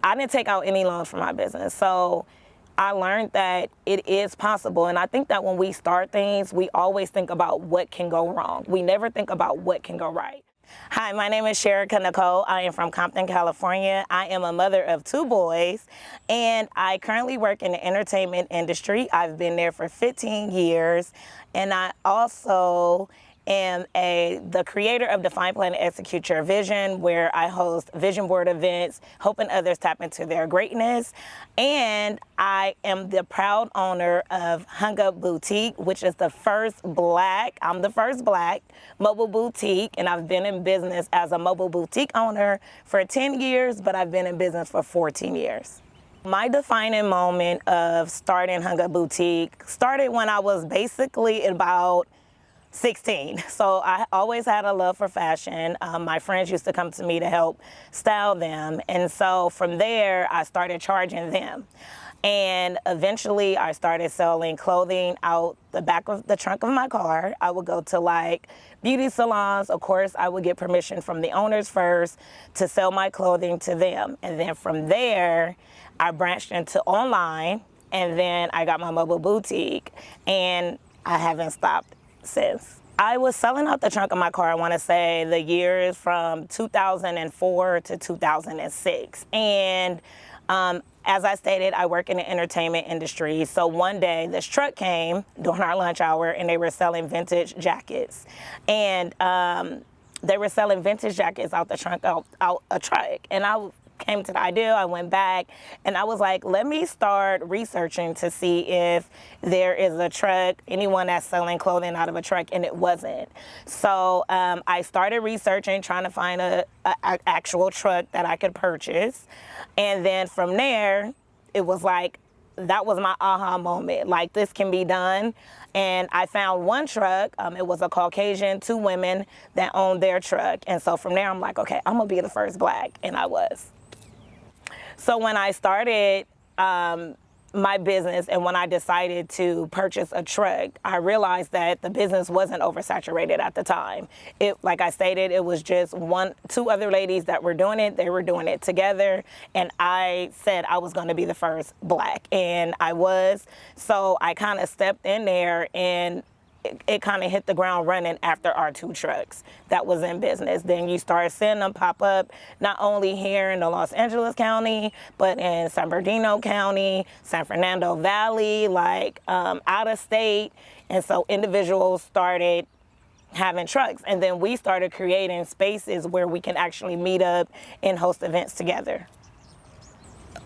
I didn't take out any loans for my business. So I learned that it is possible. And I think that when we start things, we always think about what can go wrong. We never think about what can go right. Hi, my name is Sherika Nicole. I am from Compton, California. I am a mother of 2 boys, and I currently work in the entertainment industry. I've been there for 15 years, and I also am the creator of Define, Plan, and Execute Your Vision, where I host vision board events, helping others tap into their greatness. And I am the proud owner of Hung Up Boutique, which is I'm the first black mobile boutique, and I've been in business as a mobile boutique owner for 10 years, but I've been in business for 14 years. My defining moment of starting Hung Up Boutique started when I was basically about 16. So I always had a love for fashion. My friends used to come to me to help style them. And so from there, I started charging them. And eventually I started selling clothing out the back of the trunk of my car. I would go to like beauty salons. Of course, I would get permission from the owners first to sell my clothing to them. And then from there, I branched into online, and then I got my mobile boutique, and I haven't stopped since. I was selling out the trunk of my car, I want to say the years from 2004 to 2006. And as I stated, I work in the entertainment industry. So one day this truck came during our lunch hour, and they were selling vintage jackets. And they were selling vintage jackets out the trunk, out a truck. And I came to the idea, I went back, and I was like, let me start researching to see if there is a truck, anyone that's selling clothing out of a truck, and it wasn't. So I started researching, trying to find a actual truck that I could purchase. And then from there, it was like, that was my aha moment, like this can be done. And I found one truck, it was a Caucasian, 2 women that owned their truck. And so from there, I'm like, okay, I'm gonna be the first black, and I was. So when I started my business, and when I decided to purchase a truck, I realized that the business wasn't oversaturated at the time. Like I stated, it was just 2 other ladies that were doing it. They were doing it together, and I said I was going to be the first black, and I was. So I kind of stepped in there, and it kind of hit the ground running after our 2 trucks that was in business. Then you start seeing them pop up, not only here in the Los Angeles County, but in San Bernardino County, San Fernando Valley, like out of state. And so individuals started having trucks. And then we started creating spaces where we can actually meet up and host events together.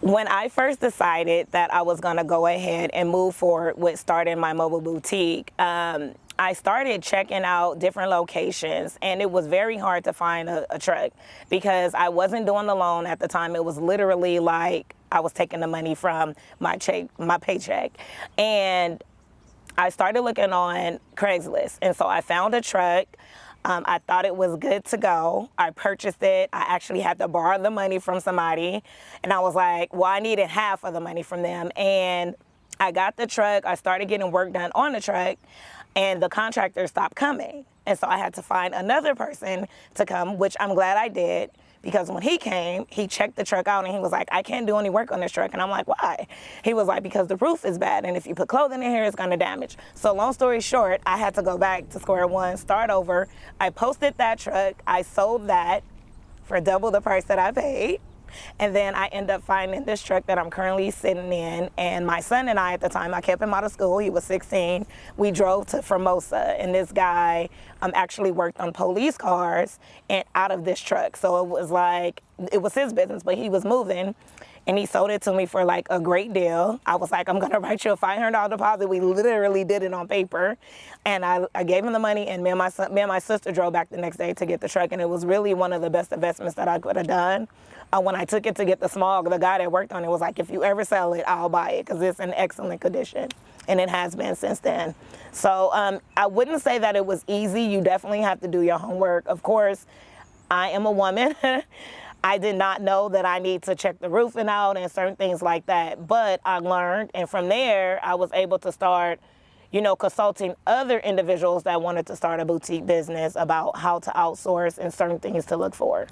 When I first decided that I was going to go ahead and move forward with starting my mobile boutique, I started checking out different locations, and it was very hard to find a truck because I wasn't doing the loan at the time. It was literally like I was taking the money from my paycheck. And I started looking on Craigslist, and so I found a truck. I thought it was good to go. I purchased it. I actually had to borrow the money from somebody. And I was like, well, I needed half of the money from them. And I got the truck. I started getting work done on the truck, and the contractor stopped coming. And so I had to find another person to come, which I'm glad I did, because when he came, he checked the truck out, and he was like, I can't do any work on this truck. And I'm like, why? He was like, because the roof is bad, and if you put clothing in here, it's gonna damage. So long story short, I had to go back to square one, start over. I posted that truck. I sold that for double the price that I paid. And then I end up finding this truck that I'm currently sitting in. And my son and I, at the time, I kept him out of school. He was 16. We drove to Formosa, and this guy actually worked on police cars and out of this truck. So it was like, it was his business, but he was moving, and he sold it to me for like a great deal. I was like, I'm gonna write you a $500 deposit. We literally did it on paper. And I gave him the money, and me and my sister drove back the next day to get the truck. And it was really one of the best investments that I could have done. When I took it to get the smog, the guy that worked on it was like, if you ever sell it, I'll buy it, because it's in excellent condition. And it has been since then. So I wouldn't say that it was easy. You definitely have to do your homework. Of course, I am a woman. I did not know that I need to check the roofing out and certain things like that. But I learned, and from there, I was able to start, consulting other individuals that wanted to start a boutique business about how to outsource and certain things to look for.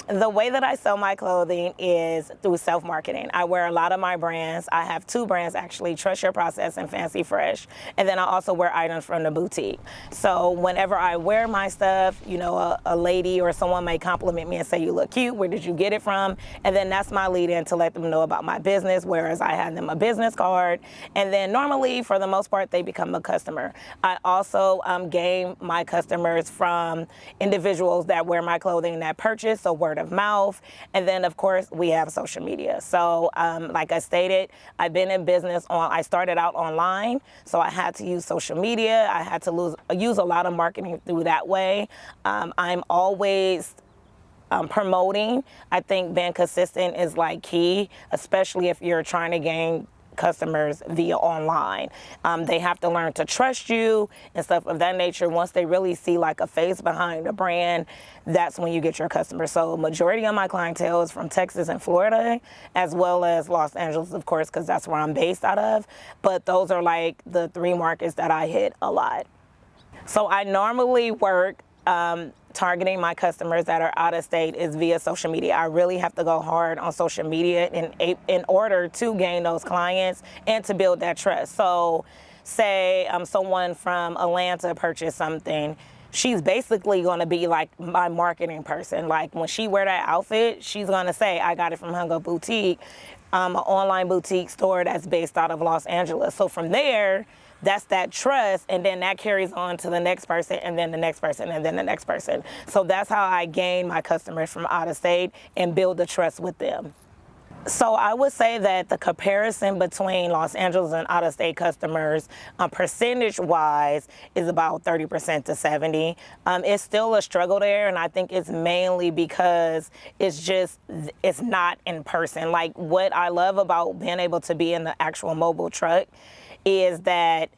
The way that I sell my clothing is through self-marketing. I wear a lot of my brands. I have 2 brands actually, Trust Your Process and Fancy Fresh. And then I also wear items from the boutique. So whenever I wear my stuff, you know, a lady or someone may compliment me and say, you look cute, where did you get it from? And then that's my lead in to let them know about my business, whereas I hand them a business card. And then normally, for the most part, they become a customer. I also gain my customers from individuals that wear my clothing that purchase, so word of mouth. And then of course we have social media. So like I stated, I've been in business I started out online, so I had to use social media. I had to use a lot of marketing through that way. I'm always promoting. I think being consistent is like key, especially if you're trying to gain customers via online. They have to learn to trust you and stuff of that nature. Once they really see like a face behind a brand, that's when you get your customers. So majority of my clientele is from Texas and Florida, as well as Los Angeles, of course, because that's where I'm based out of. But those are like the 3 markets that I hit a lot. So I normally work targeting my customers that are out of state is via social media. I really have to go hard on social media in order to gain those clients and to build that trust. So say someone from Atlanta purchased something, she's basically going to be like my marketing person. Like when she wear that outfit, she's going to say, I got it from Hung Up Boutique, an online boutique store that's based out of Los Angeles. So from there, that's that trust, and then that carries on to the next person, and then the next person, and then the next person. So that's how I gain my customers from out of state and build the trust with them. So I would say that the comparison between Los Angeles and out-of-state customers, percentage-wise, is about 30% to 70%. It's still a struggle there, and I think it's mainly because it's not in person. Like what I love about being able to be in the actual mobile truck is that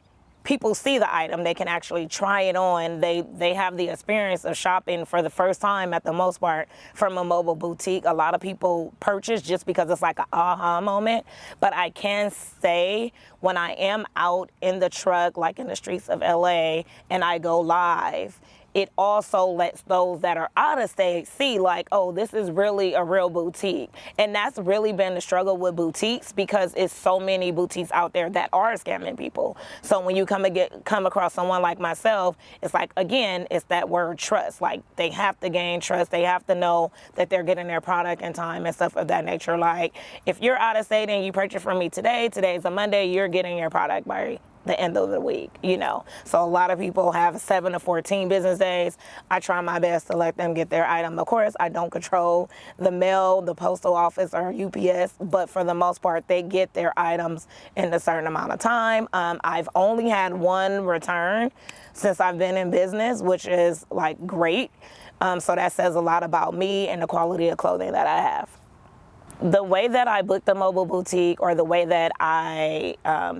people see the item, they can actually try it on. They have the experience of shopping for the first time at the most part from a mobile boutique. A lot of people purchase just because it's like an aha moment. But I can say when I am out in the truck, like in the streets of LA, and I go live, it also lets those that are out of state see like, oh, this is really a real boutique. And that's really been the struggle with boutiques because it's so many boutiques out there that are scamming people. So when you come across someone like myself, it's like, again, it's that word trust. Like they have to gain trust. They have to know that they're getting their product in time and stuff of that nature. Like if you're out of state and you purchase from me today's a Monday, you're getting your product by the end of the week, you know. So a lot of people have 7 to 14 business days. I try my best to let them get their item. Of course, I don't control the mail, the postal office, or UPS, but for the most part, they get their items in a certain amount of time. I've only had 1 return since I've been in business, which is like great. So that says a lot about me and the quality of clothing that I have. The way that I book the mobile boutique, or the way that I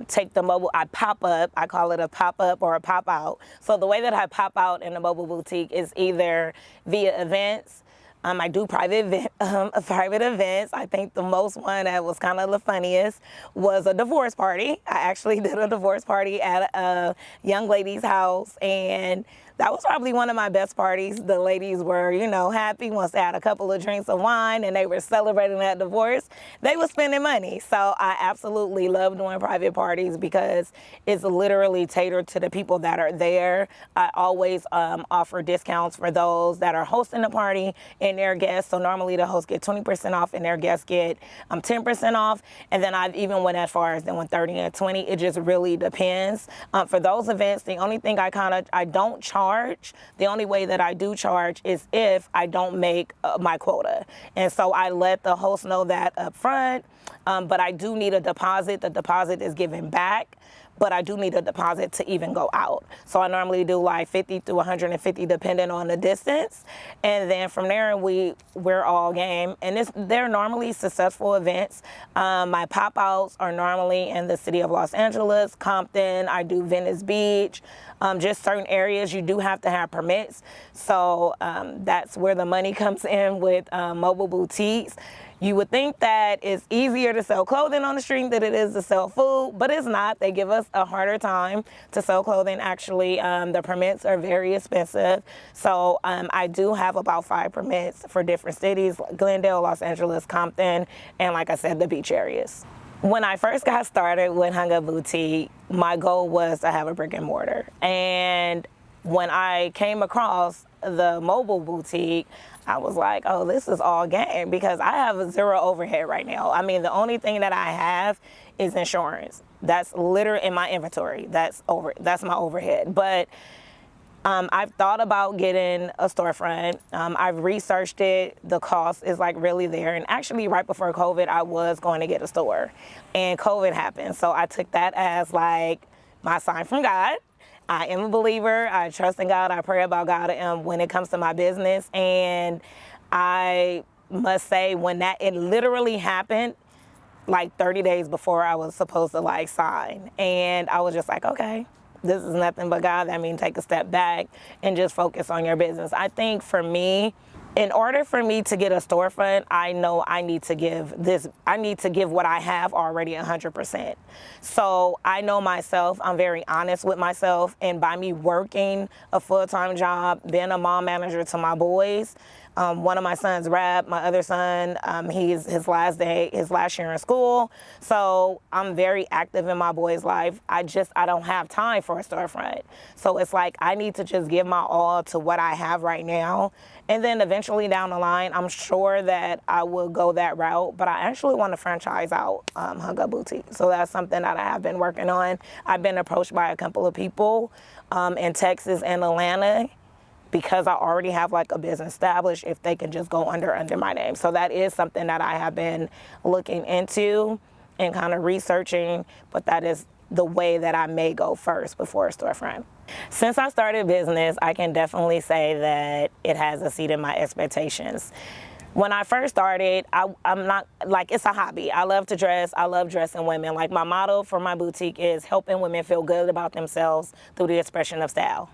take the mobile, I pop up, I call it a pop up or a pop out. So the way that I pop out in the mobile boutique is either via events. I do private events. I think the most one that was kind of the funniest was a divorce party. I actually did a divorce party at a young lady's house, and that was probably one of my best parties. The ladies were, you know, happy once they had a couple of drinks of wine and they were celebrating that divorce. They were spending money. So I absolutely love doing private parties because it's literally catered to the people that are there. I always offer discounts for those that are hosting the party and their guests. So normally the hosts get 20% off and their guests get 10% off. And then I've even went as far as doing 30 and 20. It just really depends. For those events, the only thing I don't charge. The only way that I do charge is if I don't make my quota. And so I let the host know that up front, but I do need a deposit. The deposit is given back, but I do need a deposit to even go out. So I normally do like 50 to 150 depending on the distance. And then from there, we're all game. And they're normally successful events. My pop-outs are normally in the city of Los Angeles, Compton. I do Venice Beach. Just certain areas you do have to have permits. So that's where the money comes in with mobile boutiques. You would think that it's easier to sell clothing on the street than it is to sell food, but it's not. They give us a harder time to sell clothing, actually. The permits are very expensive. So I do have about 5 permits for different cities: Glendale, Los Angeles, Compton, and like I said, the beach areas. When I first got started with Hung Up Boutique, my goal was to have a brick and mortar. And when I came across the mobile boutique, I was like, oh, this is all game, because I have 0 overhead right now. I mean, the only thing that I have is insurance. That's literally in my inventory. That's my overhead. But I've thought about getting a storefront. I've researched it. The cost is like really there. And actually right before COVID, I was going to get a store, and COVID happened. So I took that as like my sign from God. I am a believer. I trust in God. I pray about God when it comes to my business. And I must say, when it literally happened, like 30 days before I was supposed to like sign. And I was just like, okay, this is nothing but God. That means take a step back and just focus on your business. I think for me, in order for me to get a storefront, I know I need to give what I have already 100%. So I know myself, I'm very honest with myself, and by me working a full-time job, being a mom manager to my boys, one of my sons rap, my other son, he's his last year in school. So I'm very active in my boy's life. I don't have time for a storefront. So it's like, I need to just give my all to what I have right now. And then eventually down the line, I'm sure that I will go that route, but I actually want to franchise out Hung Up Boutique. So that's something that I have been working on. I've been approached by a couple of people in Texas and Atlanta, because I already have like a business established, if they can just go under my name. So that is something that I have been looking into and kind of researching, but that is the way that I may go first before a storefront. Since I started business, I can definitely say that it has exceeded my expectations. When I first started, I'm not, like, it's a hobby. I love to dress. I love dressing women. Like, my motto for my boutique is helping women feel good about themselves through the expression of style.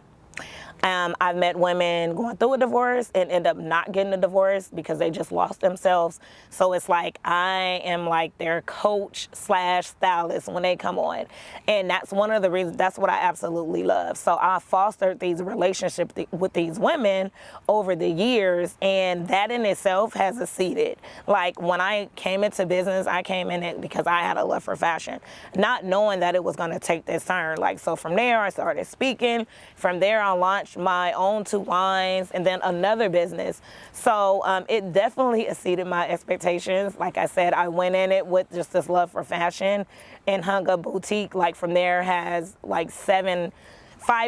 I've met women going through a divorce and end up not getting a divorce because they just lost themselves. So it's like, I am like their coach / stylist when they come on. And that's one of the reasons, that's what I absolutely love. So I fostered these relationships with these women over the years, and that in itself has exceeded. Like, when I came into business, I came in it because I had a love for fashion, not knowing that it was going to take this turn. Like, so from there, I started speaking. From there, I launched my own 2 lines and then another business. So it definitely exceeded my expectations. Like I said, I went in it with just this love for fashion, and Hung Up Boutique, like, from there has like 5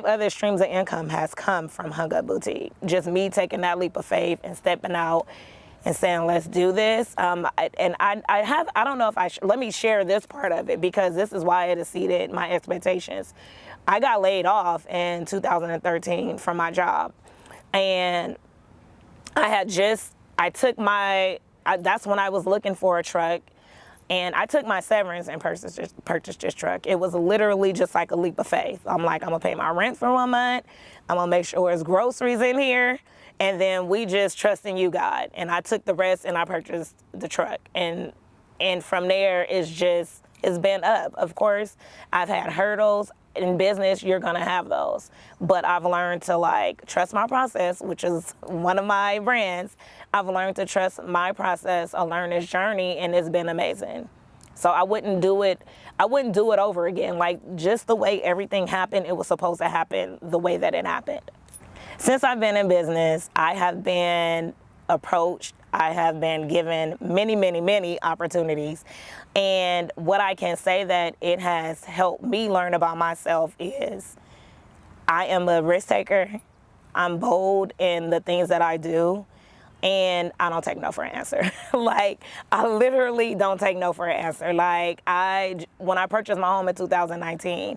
other streams of income has come from Hung Up Boutique. Just me taking that leap of faith and stepping out and saying, let's do this. And I don't know if let me share this part of it, because this is why it exceeded my expectations. I got laid off in 2013 from my job, and that's when I was looking for a truck, and I took my severance and purchased this truck. It was literally just like a leap of faith. I'm like, I'm gonna pay my rent for 1 month. I'm gonna make sure there's groceries in here, and then we just trust in you, God. And I took the rest and I purchased the truck, and from there it's been up. Of course, I've had hurdles. In business, you're gonna have those, but I've learned to like trust my process, which is one of my brands. I've learned to trust my process, a learner's journey, and it's been amazing. So I wouldn't do it over again. Like, just the way everything happened, it was supposed to happen the way that it happened. Since I've been in business, I have been approached. I have been given many, many, many opportunities. And what I can say that it has helped me learn about myself is I am a risk taker. I'm bold in the things that I do. And I don't take no for an answer. Like, I literally don't take no for an answer. Like, when I purchased my home in 2019,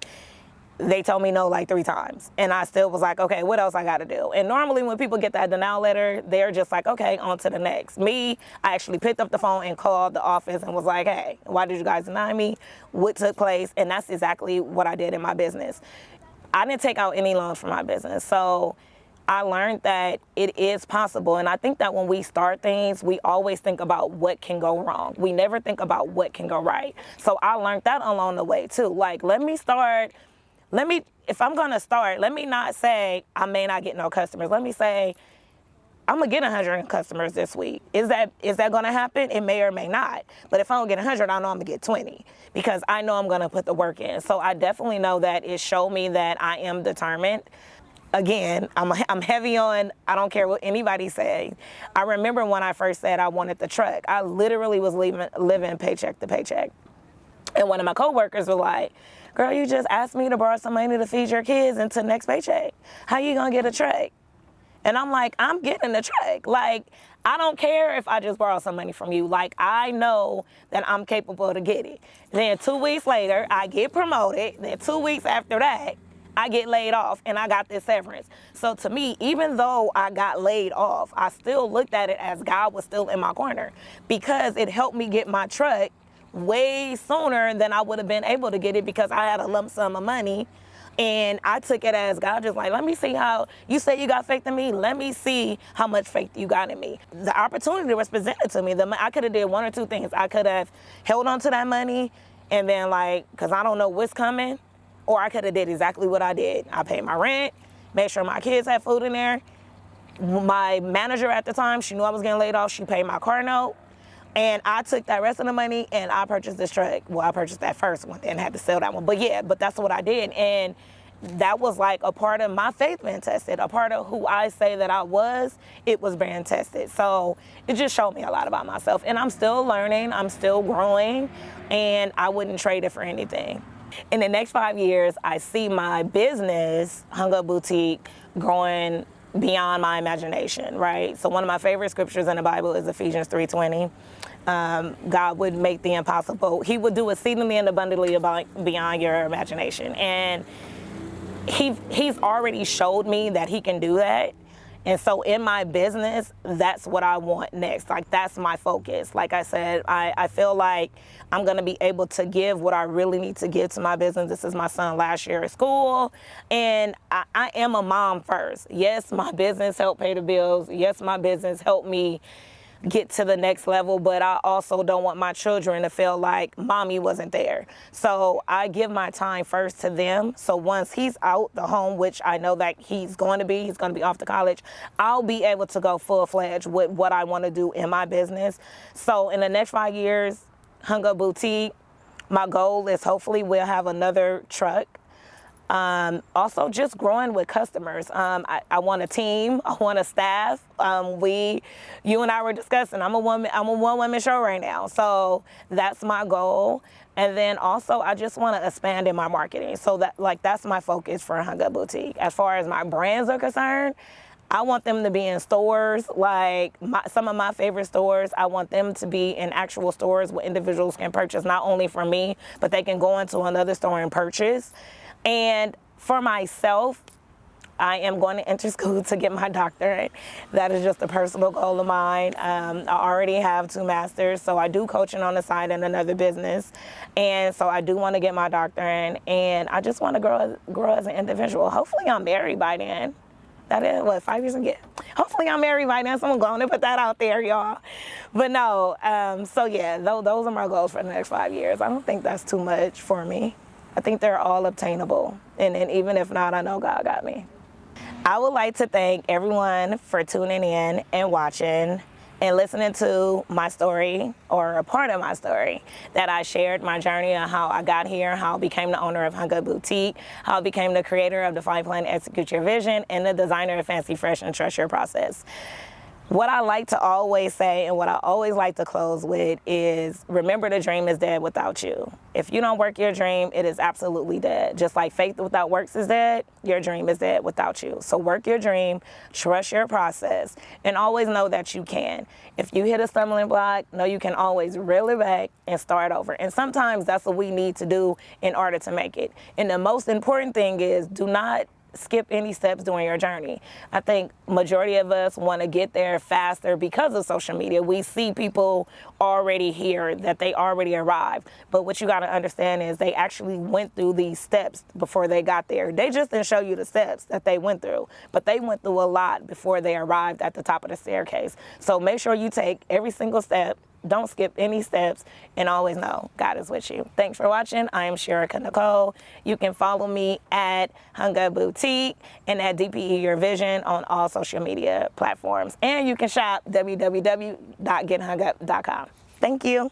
they told me no like 3 times. And I still was like, okay, what else I gotta do? And normally when people get that denial letter, they're just like, okay, on to the next. Me, I actually picked up the phone and called the office and was like, hey, why did you guys deny me? What took place? And that's exactly what I did in my business. I didn't take out any loans for my business. So I learned that it is possible. And I think that when we start things, we always think about what can go wrong. We never think about what can go right. So I learned that along the way too. Like, if I'm gonna start, let me not say I may not get no customers. Let me say, I'm gonna get 100 customers this week. Is that gonna happen? It may or may not. But if I don't get 100, I know I'm gonna get 20 because I know I'm gonna put the work in. So I definitely know that it showed me that I am determined. Again, I'm heavy on, I don't care what anybody says. I remember when I first said I wanted the truck, I literally was living paycheck to paycheck. And one of my coworkers was like, girl, you just asked me to borrow some money to feed your kids until next paycheck. How you gonna get a truck? And I'm like, I'm getting the truck. Like, I don't care if I just borrow some money from you. Like, I know that I'm capable to get it. Then 2 weeks later, I get promoted. Then 2 weeks after that, I get laid off and I got this severance. So to me, even though I got laid off, I still looked at it as God was still in my corner because it helped me get my truck way sooner than I would have been able to get it because I had a lump sum of money. And I took it as God just like, let me see how, you say you got faith in me, let me see how much faith you got in me. The opportunity was presented to me. I could have did one or two things. I could have held on to that money and then like, cause I don't know what's coming, or I could have did exactly what I did. I paid my rent, made sure my kids had food in there. My manager at the time, she knew I was getting laid off. She paid my car note. And I took that rest of the money and I purchased this truck. Well, I purchased that first one and had to sell that one. But yeah, that's what I did. And that was like a part of my faith being tested. A part of who I say that I was, it was being tested. So it just showed me a lot about myself. And I'm still learning, I'm still growing, and I wouldn't trade it for anything. In the next 5 years, I see my business, Hung Up Boutique, growing beyond my imagination, right? So one of my favorite scriptures in the Bible is Ephesians 3:20. God would make the impossible. He would do exceedingly and abundantly beyond your imagination. And he's already showed me that he can do that. And so in my business, that's what I want next. Like, that's my focus. Like I said, I feel like I'm going to be able to give what I really need to give to my business. This is my son last year at school. And I am a mom first. Yes, my business helped pay the bills. Yes, my business helped me get to the next level, but I also don't want my children to feel like mommy wasn't there. So I give my time first to them. So once he's out the home, which I know that he's going to be off to college, I'll be able to go full-fledged with what I want to do in my business. So in the next 5 years, Hung Up Boutique, my goal is hopefully we'll have another truck. Also just growing with customers. I want a team, I want a staff. You and I were discussing, I'm a one-woman show right now. So that's my goal. And then also I just want to expand in my marketing. So that's my focus for Hung Up Boutique. As far as my brands are concerned, I want them to be in stores, like some of my favorite stores. I want them to be in actual stores where individuals can purchase not only from me, but they can go into another store and purchase. And for myself, I am going to enter school to get my doctorate. That is just a personal goal of mine. I already have 2 masters, so I do coaching on the side in another business. And so I do want to get my doctorate, and I just want to grow as an individual. Hopefully I'm married by then. That is, 5 years ago? Hopefully I'm married by then. Someone going to put that out there, y'all. But no, so yeah, those are my goals for the next 5 years. I don't think that's too much for me. I think they're all obtainable. And even if not, I know God got me. I would like to thank everyone for tuning in and watching and listening to my story, or a part of my story, that I shared my journey on how I got here, how I became the owner of Hung Up Boutique, how I became the creator of Define, Plan, Execute Your Vision, and the designer of Fancy Fresh and Trust Your Process. What I like to always say and what I always like to close with is, remember, the dream is dead without you. If you don't work your dream, it is absolutely dead. Just like faith without works is dead, your dream is dead without you. So work your dream, trust your process, and always know that you can. If you hit a stumbling block, know you can always reel it back and start over. And sometimes that's what we need to do in order to make it. And the most important thing is, do not skip any steps during your journey. I think majority of us want to get there faster because of social media. We see people already here, that they already arrived. But what you got to understand is they actually went through these steps before they got there. They just didn't show you the steps that they went through, but they went through a lot before they arrived at the top of the staircase. So make sure you take every single step. Don't skip any steps, and always know God is with you. Thanks for watching. I am Sherika Nicole. You can follow me at Hung Up Boutique and at DPE Your Vision on all social media platforms. And you can shop www.gethungup.com. Thank you.